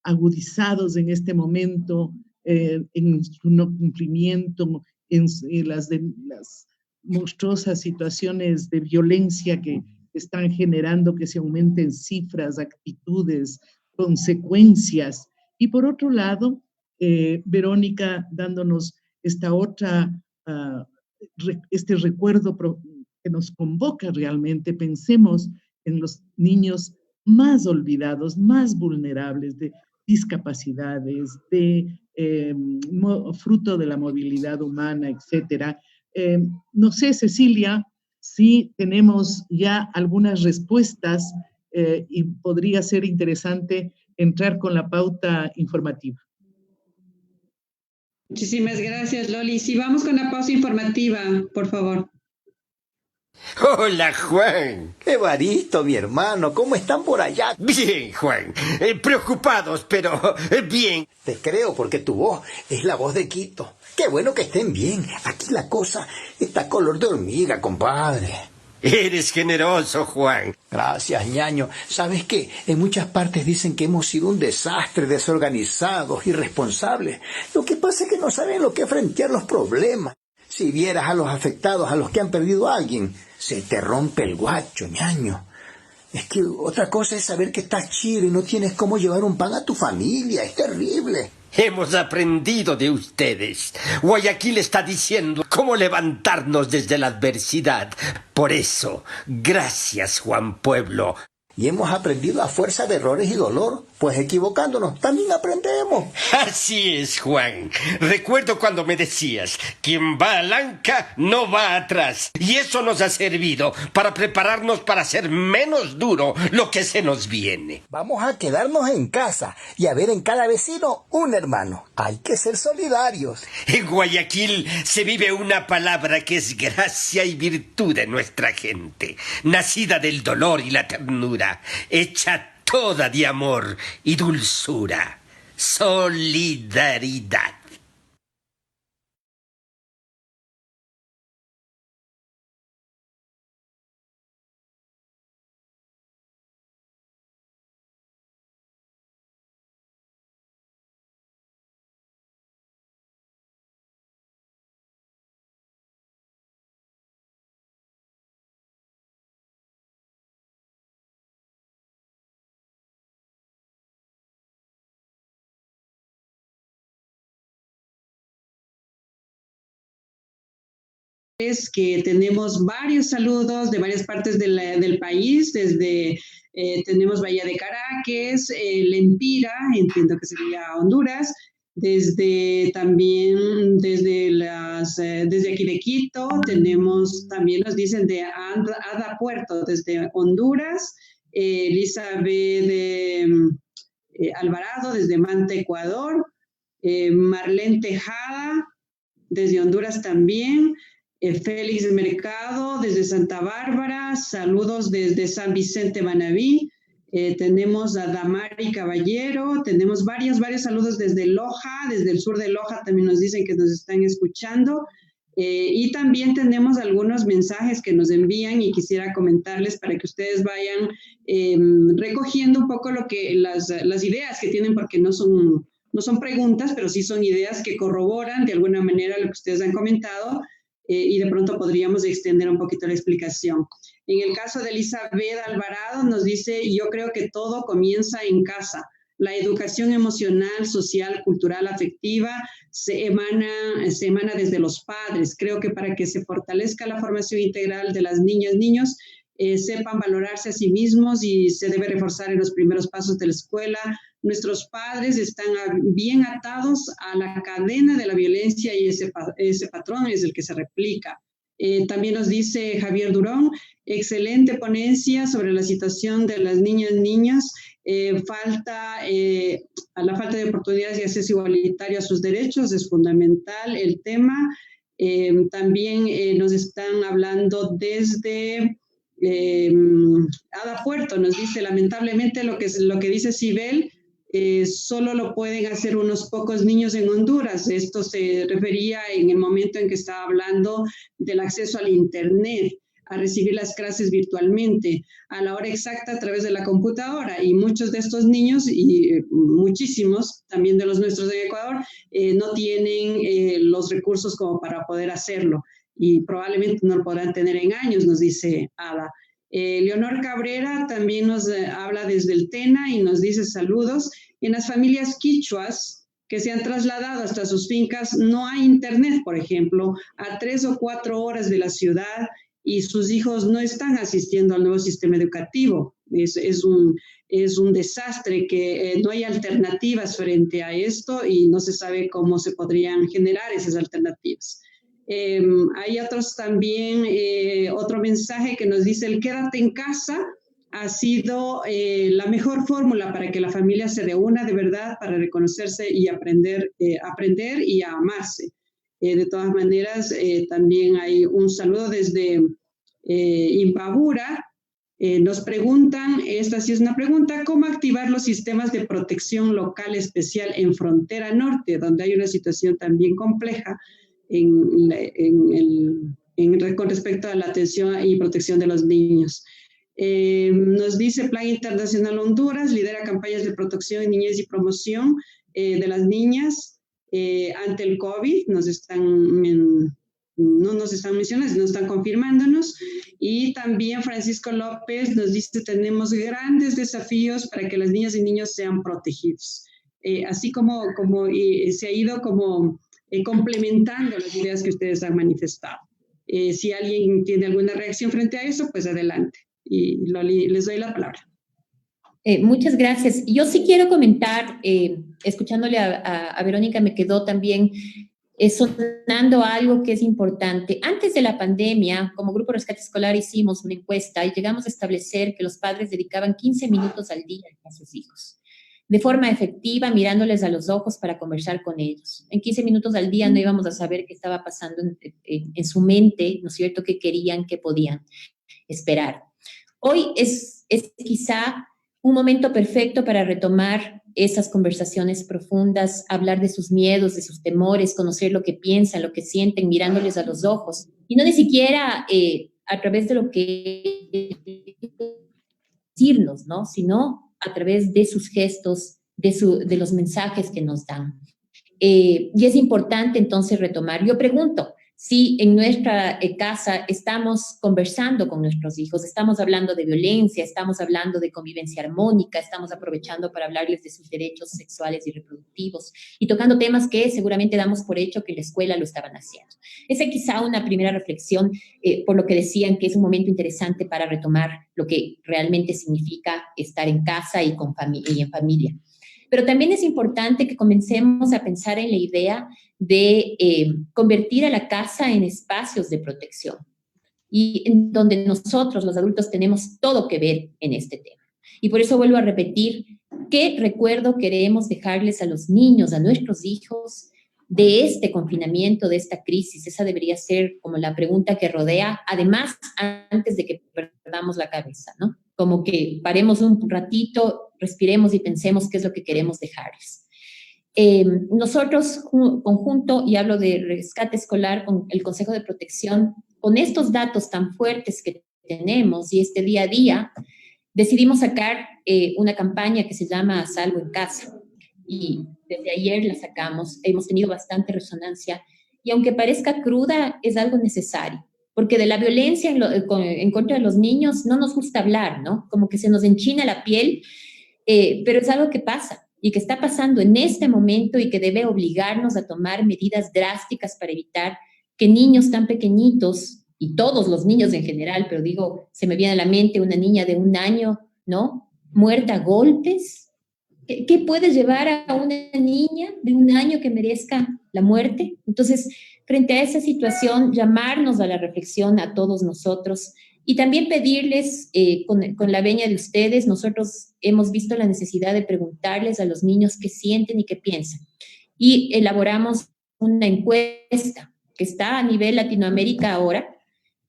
agudizados en este momento, en su no cumplimiento, en las monstruosas situaciones de violencia que están generando que se aumenten cifras, actitudes, consecuencias. Y por otro lado, Verónica dándonos esta otra, este recuerdo que nos convoca realmente. Pensemos en los niños más olvidados, más vulnerables, de discapacidades, fruto de la movilidad humana, etcétera. No sé, Cecilia, si tenemos ya algunas respuestas y podría ser interesante entrar con la pauta informativa. Muchísimas gracias, Loli. Sí, vamos con la pausa informativa, por favor. Hola, Juan. Evaristo, mi hermano, ¿cómo están por allá? Bien, Juan. Preocupados, pero bien. Te creo porque tu voz es la voz de Quito. Qué bueno que estén bien. Aquí la cosa está color de hormiga, compadre. Eres generoso, Juan. Gracias, ñaño. ¿Sabes qué? En muchas partes dicen que hemos sido un desastre, desorganizados, irresponsables. Lo que pasa es que no saben lo que es frentear los problemas. Si vieras a los afectados, a los que han perdido a alguien, se te rompe el guacho, ñaño. Es que otra cosa es saber que estás chido y no tienes cómo llevar un pan a tu familia. Es terrible. Hemos aprendido de ustedes. Guayaquil está diciendo cómo levantarnos desde la adversidad. Por eso, gracias, Juan Pueblo. Y hemos aprendido a fuerza de errores y dolor, pues equivocándonos también aprendemos. Así es, Juan. Recuerdo cuando me decías, quien va al anca no va atrás. Y eso nos ha servido para prepararnos para hacer menos duro lo que se nos viene. Vamos a quedarnos en casa y a ver en cada vecino un hermano. Hay que ser solidarios. En Guayaquil se vive una palabra que es gracia y virtud de nuestra gente, nacida del dolor y la ternura, hecha toda de amor y dulzura. Solidaridad. Es que tenemos varios saludos de varias partes del país, desde tenemos Bahía de Caracas, Lempira, entiendo que sería Honduras, desde también desde aquí de Quito, tenemos también nos dicen de Ada Puerto, desde Honduras, Elizabeth Alvarado desde Manta, Ecuador, Marlene Tejada desde Honduras también. Félix Mercado desde Santa Bárbara, saludos desde San Vicente Manabí, tenemos a Damari Caballero, tenemos varios saludos desde Loja, desde el sur de Loja también nos dicen que nos están escuchando, y también tenemos algunos mensajes que nos envían y quisiera comentarles para que ustedes vayan recogiendo un poco las ideas que tienen, porque no son preguntas, pero sí son ideas que corroboran de alguna manera lo que ustedes han comentado. Y de pronto podríamos extender un poquito la explicación. En el caso de Elizabeth Alvarado nos dice, yo creo que todo comienza en casa. La educación emocional, social, cultural, afectiva se emana desde los padres. Creo que para que se fortalezca la formación integral de las niñas, niños, sepan valorarse a sí mismos y se debe reforzar en los primeros pasos de la escuela. Nuestros padres están bien atados a la cadena de la violencia y ese patrón es el que se replica. También nos dice Javier Durón, excelente ponencia sobre la situación de las niñas, niñas. A la falta de oportunidades y acceso igualitario a sus derechos es fundamental el tema. También nos están hablando desde Ada Puerto, nos dice lamentablemente lo que dice Sibel, solo lo pueden hacer unos pocos niños en Honduras. Esto se refería en el momento en que estaba hablando del acceso al Internet, a recibir las clases virtualmente, a la hora exacta a través de la computadora. Y muchos de estos niños, y muchísimos también de los nuestros de Ecuador, no tienen los recursos como para poder hacerlo. Y probablemente no lo podrán tener en años, nos dice Ada. Leonor Cabrera también nos habla desde el TENA y nos dice saludos. En las familias quichuas que se han trasladado hasta sus fincas no hay internet, por ejemplo, a 3 o 4 horas de la ciudad y sus hijos no están asistiendo al nuevo sistema educativo. Es un desastre que no hay alternativas frente a esto y no se sabe cómo se podrían generar esas alternativas. Hay otros también, otro mensaje que nos dice el quédate en casa ha sido la mejor fórmula para que la familia se reúna de verdad para reconocerse y aprender y a amarse. De todas maneras, también hay un saludo desde Imbabura. Nos preguntan, esta sí es una pregunta, ¿cómo activar los sistemas de protección local especial en frontera norte, donde hay una situación también compleja con respecto a la atención y protección de los niños? Nos dice Plan Internacional Honduras lidera campañas de protección de niñez y promoción de las niñas ante el COVID. No nos están mencionando, no están confirmándonos. Y también Francisco López nos dice tenemos grandes desafíos para que las niñas y niños sean protegidos. Así como se ha ido como complementando las ideas que ustedes han manifestado. Si alguien tiene alguna reacción frente a eso, pues adelante. Y Loli, les doy la palabra. Muchas gracias. Yo sí quiero comentar, escuchándole a Verónica, me quedó también sonando algo que es importante. Antes de la pandemia, como Grupo Rescate Escolar hicimos una encuesta y llegamos a establecer que los padres dedicaban 15 minutos al día a sus hijos, de forma efectiva, mirándoles a los ojos para conversar con ellos. En 15 minutos al día no íbamos a saber qué estaba pasando en su mente, ¿no es cierto?, qué querían, qué podían esperar. Hoy es quizá un momento perfecto para retomar esas conversaciones profundas, hablar de sus miedos, de sus temores, conocer lo que piensan, lo que sienten, mirándoles a los ojos. Y no ni siquiera a través de lo que decirnos, ¿no? Sino a través de sus gestos, de los mensajes que nos dan. Y es importante entonces retomar. Yo pregunto, si en nuestra casa estamos conversando con nuestros hijos, estamos hablando de violencia, estamos hablando de convivencia armónica, estamos aprovechando para hablarles de sus derechos sexuales y reproductivos y tocando temas que seguramente damos por hecho que en la escuela lo estaban haciendo. Esa es quizá una primera reflexión, por lo que decían que es un momento interesante para retomar lo que realmente significa estar en casa y en familia. Pero también es importante que comencemos a pensar en la idea de convertir a la casa en espacios de protección y en donde nosotros, los adultos, tenemos todo que ver en este tema. Y por eso vuelvo a repetir, ¿qué recuerdo queremos dejarles a los niños, a nuestros hijos, de este confinamiento, de esta crisis? Esa debería ser como la pregunta que rodea, además, antes de que perdamos la cabeza, ¿no? Como que paremos un ratito, respiremos y pensemos qué es lo que queremos dejarles. Nosotros, conjunto, y hablo de rescate escolar con el Consejo de Protección, con estos datos tan fuertes que tenemos y este día a día, decidimos sacar una campaña que se llama Salvo en Casa. Y desde ayer la sacamos, hemos tenido bastante resonancia, y aunque parezca cruda, es algo necesario, porque de la violencia en contra de los niños no nos gusta hablar, ¿no? Como que se nos enchina la piel, pero es algo que pasa y que está pasando en este momento y que debe obligarnos a tomar medidas drásticas para evitar que niños tan pequeñitos, y todos los niños en general, pero digo, se me viene a la mente una niña de 1 año, ¿no? Muerta a golpes. ¿Qué puede llevar a una niña de 1 año que merezca la muerte? Entonces, frente a esa situación, llamarnos a la reflexión a todos nosotros y también pedirles, con la venia de ustedes, nosotros hemos visto la necesidad de preguntarles a los niños qué sienten y qué piensan. Y elaboramos una encuesta que está a nivel Latinoamérica ahora.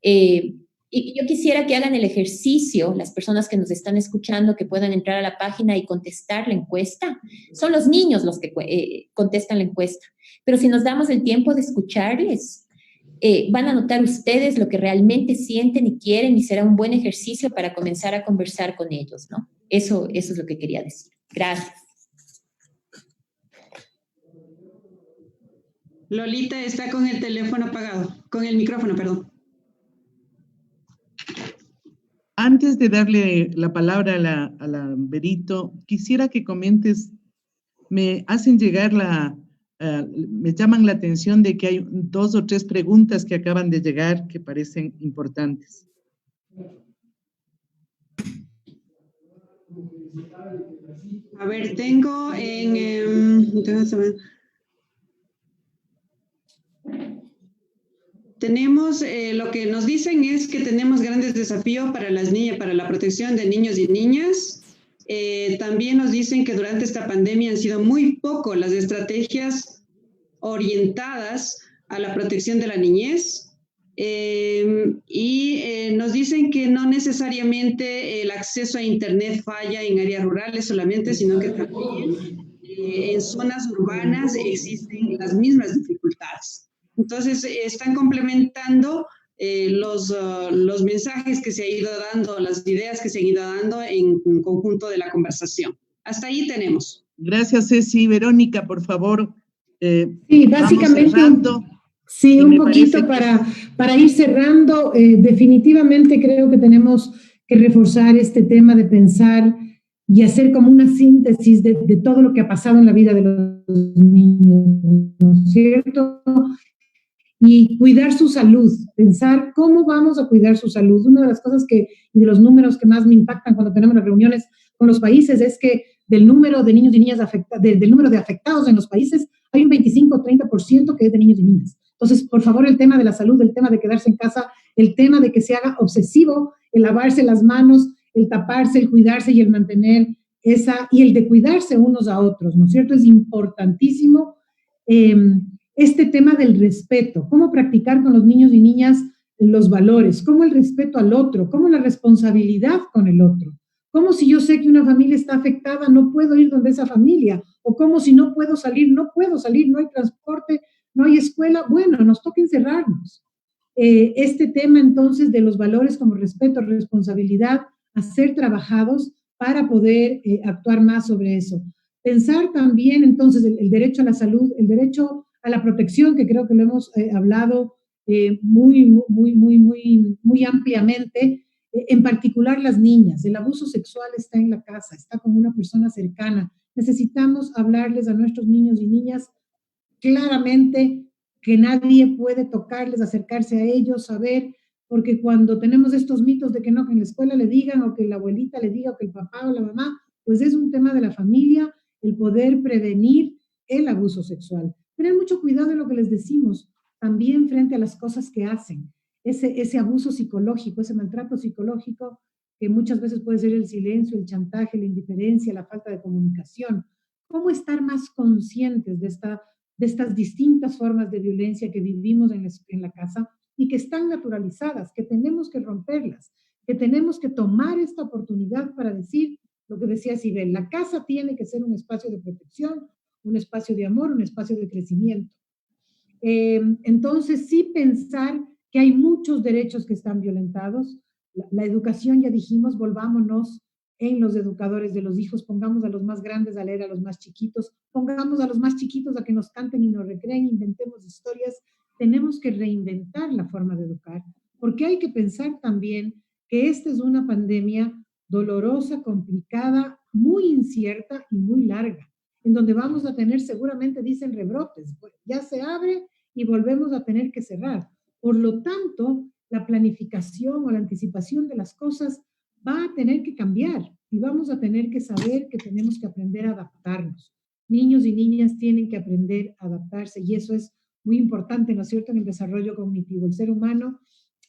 Y yo quisiera que hagan el ejercicio, las personas que nos están escuchando, que puedan entrar a la página y contestar la encuesta. Son los niños los que contestan la encuesta. Pero si nos damos el tiempo de escucharles, van a notar ustedes lo que realmente sienten y quieren, y será un buen ejercicio para comenzar a conversar con ellos, ¿no? Eso es lo que quería decir. Gracias. Lolita está con el teléfono apagado, con el micrófono, perdón. Antes de darle la palabra a la Berito, quisiera que comentes, me hacen llegar me llaman la atención de que hay 2 o 3 preguntas que acaban de llegar que parecen importantes. A ver, tengo tenemos, lo que nos dicen es que tenemos grandes desafíos para las niñas, para la protección de niños y niñas. También nos dicen que durante esta pandemia han sido muy poco las estrategias orientadas a la protección de la niñez. Nos dicen que no necesariamente el acceso a Internet falla en áreas rurales solamente, sino que también en zonas urbanas existen las mismas dificultades. Entonces, están complementando los mensajes que se ha ido dando, las ideas que se han ido dando en conjunto de la conversación. Hasta ahí tenemos. Gracias, Ceci. Verónica, por favor. Sí, básicamente, sí, un poquito para ir cerrando. Definitivamente creo que tenemos que reforzar este tema de pensar y hacer como una síntesis de todo lo que ha pasado en la vida de los niños, ¿no es cierto? Y cuidar su salud, pensar cómo vamos a cuidar su salud. Una de las cosas y de los números que más me impactan cuando tenemos las reuniones con los países es que del número de niños y niñas del número de afectados en los países, hay un 25 o 30% que es de niños y niñas. Entonces, por favor, el tema de la salud, el tema de quedarse en casa, el tema de que se haga obsesivo el lavarse las manos, el taparse, el cuidarse y el mantener y el de cuidarse unos a otros, ¿no es cierto? Es importantísimo. Este tema del respeto, cómo practicar con los niños y niñas los valores, cómo el respeto al otro, cómo la responsabilidad con el otro. ¿Cómo si yo sé que una familia está afectada, no puedo ir donde esa familia? ¿O cómo si no puedo salir, no puedo salir, no hay transporte, no hay escuela? Bueno, nos toca encerrarnos. Este tema entonces de los valores como respeto, responsabilidad, a ser trabajados para poder actuar más sobre eso. Pensar también entonces el derecho a la salud, el derecho a la protección, que creo que lo hemos hablado muy ampliamente, en particular las niñas. El abuso sexual está en la casa, está con una persona cercana. Necesitamos hablarles a nuestros niños y niñas claramente, que nadie puede tocarles, acercarse a ellos, saber, porque cuando tenemos estos mitos de que no, que en la escuela le digan, o que la abuelita le diga, o que el papá o la mamá, pues es un tema de la familia, el poder prevenir el abuso sexual. Tener mucho cuidado en lo que les decimos, también frente a las cosas que hacen. Ese abuso psicológico, ese maltrato psicológico, que muchas veces puede ser el silencio, el chantaje, la indiferencia, la falta de comunicación. ¿Cómo estar más conscientes de estas distintas formas de violencia que vivimos en la casa y que están naturalizadas, que tenemos que romperlas, que tenemos que tomar esta oportunidad para decir lo que decía Sibel: la casa tiene que ser un espacio de protección, un espacio de amor, un espacio de crecimiento. Entonces, sí pensar que hay muchos derechos que están violentados. La educación, ya dijimos, volvámonos en los educadores de los hijos, pongamos a los más grandes a leer a los más chiquitos, pongamos a los más chiquitos a que nos canten y nos recreen, inventemos historias. Tenemos que reinventar la forma de educar, porque hay que pensar también que esta es una pandemia dolorosa, complicada, muy incierta y muy larga, en donde vamos a tener, seguramente dicen, rebrotes. Ya se abre y volvemos a tener que cerrar. Por lo tanto, la planificación o la anticipación de las cosas va a tener que cambiar y vamos a tener que saber que tenemos que aprender a adaptarnos. Niños y niñas tienen que aprender a adaptarse y eso es muy importante, ¿no es cierto?, en el desarrollo cognitivo. El ser humano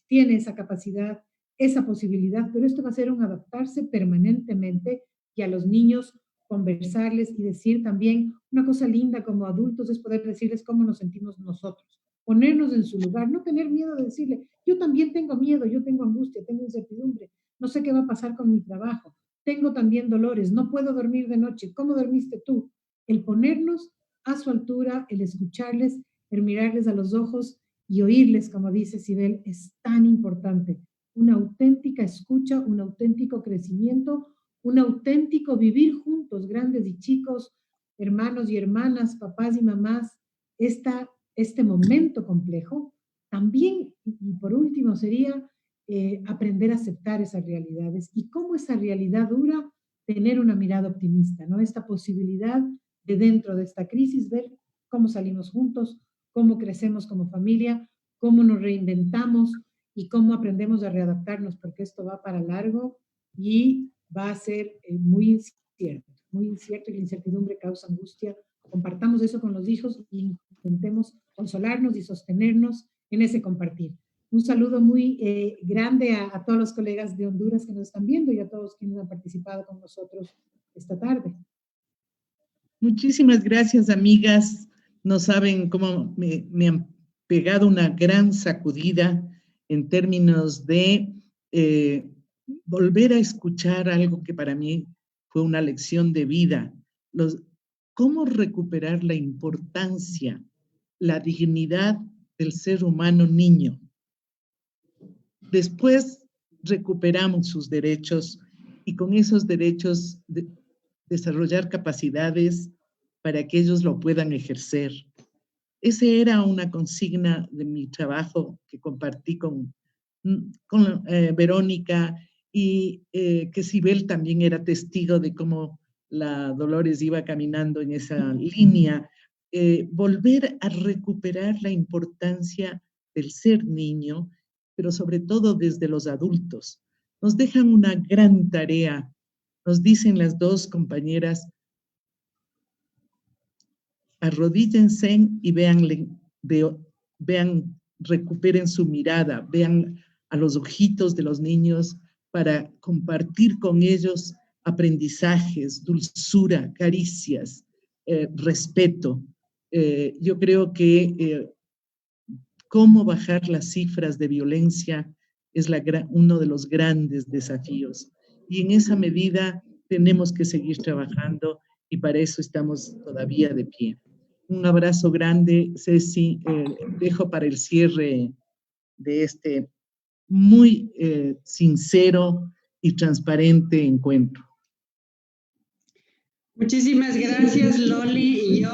tiene esa capacidad, esa posibilidad, pero esto va a ser un adaptarse permanentemente, y a los niños conversarles y decir también una cosa linda como adultos es poder decirles cómo nos sentimos nosotros, ponernos en su lugar, no tener miedo de decirle: yo también tengo miedo, yo tengo angustia, tengo incertidumbre, no sé qué va a pasar con mi trabajo, tengo también dolores, no puedo dormir de noche, ¿cómo dormiste tú? El ponernos a su altura, el escucharles, el mirarles a los ojos y oírles, como dice Sibel, es tan importante. Una auténtica escucha, un auténtico crecimiento, un auténtico vivir juntos, grandes y chicos, hermanos y hermanas, papás y mamás, este momento complejo. También, y por último, sería aprender a aceptar esas realidades y cómo esa realidad dura, tener una mirada optimista, ¿no? Esta posibilidad de, dentro de esta crisis, ver cómo salimos juntos, cómo crecemos como familia, cómo nos reinventamos y cómo aprendemos a readaptarnos, porque esto va para largo y va a ser muy incierto, y la incertidumbre causa angustia. Compartamos eso con los hijos y intentemos consolarnos y sostenernos en ese compartir. Un saludo muy grande a todos los colegas de Honduras que nos están viendo y a todos quienes han participado con nosotros esta tarde. Muchísimas gracias, amigas. No saben cómo me han pegado una gran sacudida en términos de volver a escuchar algo que para mí fue una lección de vida. Cómo recuperar la importancia, la dignidad del ser humano niño. Después recuperamos sus derechos y con esos derechos desarrollar capacidades para que ellos lo puedan ejercer. Esa era una consigna de mi trabajo que compartí con Verónica y que Sibel también era testigo de cómo la Dolores iba caminando en esa línea. Volver a recuperar la importancia del ser niño, pero sobre todo desde los adultos. Nos dejan una gran tarea. Nos dicen las dos compañeras: arrodíllense y vean, recuperen su mirada, vean a los ojitos de los niños para compartir con ellos aprendizajes, dulzura, caricias, respeto. Yo creo que cómo bajar las cifras de violencia es uno de los grandes desafíos. y en esa medida tenemos que seguir trabajando y para eso estamos todavía de pie. Un abrazo grande, Ceci. Dejo para el cierre de este muy sincero y transparente encuentro. Muchísimas gracias, Loli. Y yo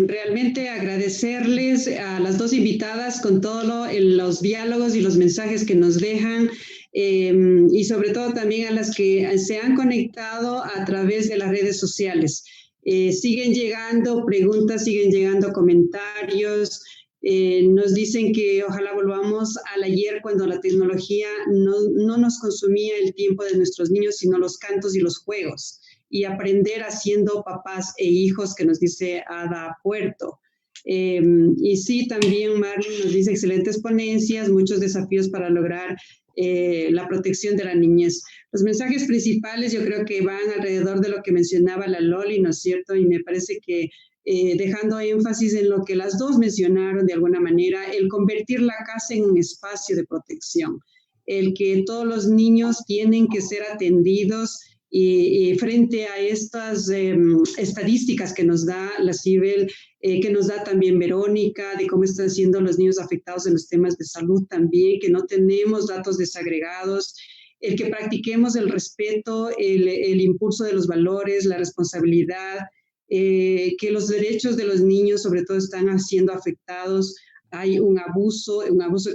realmente agradecerles a las dos invitadas con todos los diálogos y los mensajes que nos dejan, y sobre todo también a las que se han conectado a través de las redes sociales. Siguen llegando preguntas, siguen llegando comentarios. Nos dicen que ojalá volvamos al ayer cuando la tecnología no nos consumía el tiempo de nuestros niños, sino los cantos y los juegos. Y aprender haciendo papás e hijos, que nos dice Ada Puerto. Y sí, también Marlon nos dice excelentes ponencias, muchos desafíos para lograr la protección de la niñez. Los mensajes principales yo creo que van alrededor de lo que mencionaba la Loli, ¿no es cierto? Y me parece que dejando énfasis en lo que las dos mencionaron de alguna manera, el convertir la casa en un espacio de protección, el que todos los niños tienen que ser atendidos. Y frente a estas estadísticas que nos da la CIBEL, que nos da también Verónica, de cómo están siendo los niños afectados en los temas de salud también, que no tenemos datos desagregados, el que practiquemos el respeto, el impulso de los valores, la responsabilidad, que los derechos de los niños sobre todo están siendo afectados. Hay un abuso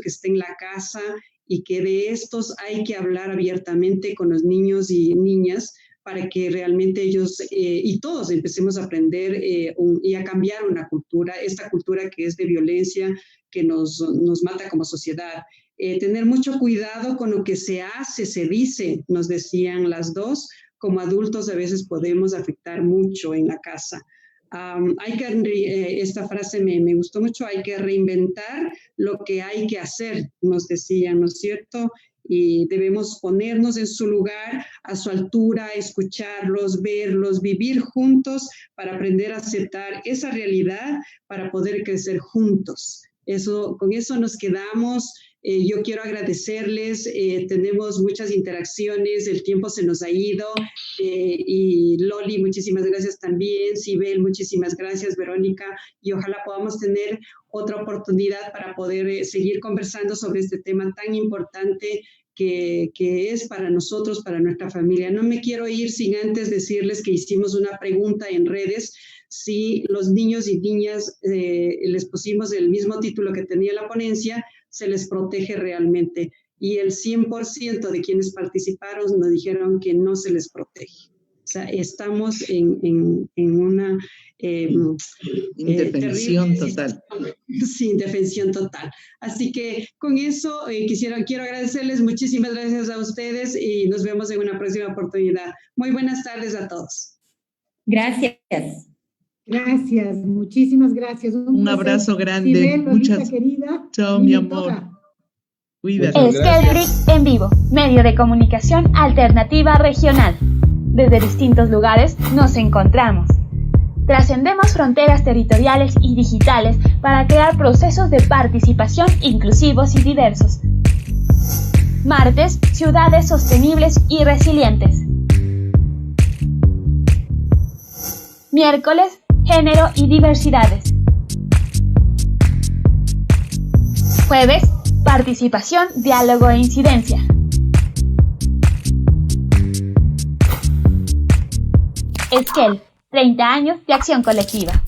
que está en la casa, y que de estos hay que hablar abiertamente con los niños y niñas para que realmente ellos y todos empecemos a aprender y a cambiar una cultura, esta cultura que es de violencia, que nos mata como sociedad. Tener mucho cuidado con lo que se hace, se dice, nos decían las dos, como adultos a veces podemos afectar mucho en la casa. Esta frase me gustó mucho, hay que reinventar lo que hay que hacer, nos decían, ¿no es cierto? Y debemos ponernos en su lugar, a su altura, escucharlos, verlos, vivir juntos para aprender a aceptar esa realidad, para poder crecer juntos. Con eso nos quedamos. Yo quiero agradecerles, tenemos muchas interacciones, el tiempo se nos ha ido, y Loli, muchísimas gracias también, Sibel, muchísimas gracias, Verónica, y ojalá podamos tener otra oportunidad para poder seguir conversando sobre este tema tan importante que es para nosotros, para nuestra familia. No me quiero ir sin antes decirles que hicimos una pregunta en redes, si los niños y niñas les pusimos el mismo título que tenía la ponencia, se les protege realmente. Y el 100% de quienes participaron nos dijeron que no se les protege. O sea, estamos en una indefensión total. Sí, indefensión total. Así que con eso quiero agradecerles, muchísimas gracias a ustedes y nos vemos en una próxima oportunidad. Muy buenas tardes a todos. Gracias. Gracias, muchísimas gracias. Un abrazo grande. Sibel, muchas querida. Chao, mi amor. Cuídate. Esquelbrick en vivo, medio de comunicación alternativa regional. Desde distintos lugares nos encontramos. Trascendemos fronteras territoriales y digitales para crear procesos de participación inclusivos y diversos. Martes, ciudades sostenibles y resilientes. Miércoles, género y diversidades. Jueves, participación, diálogo e incidencia. Esquel, 30 años de acción colectiva.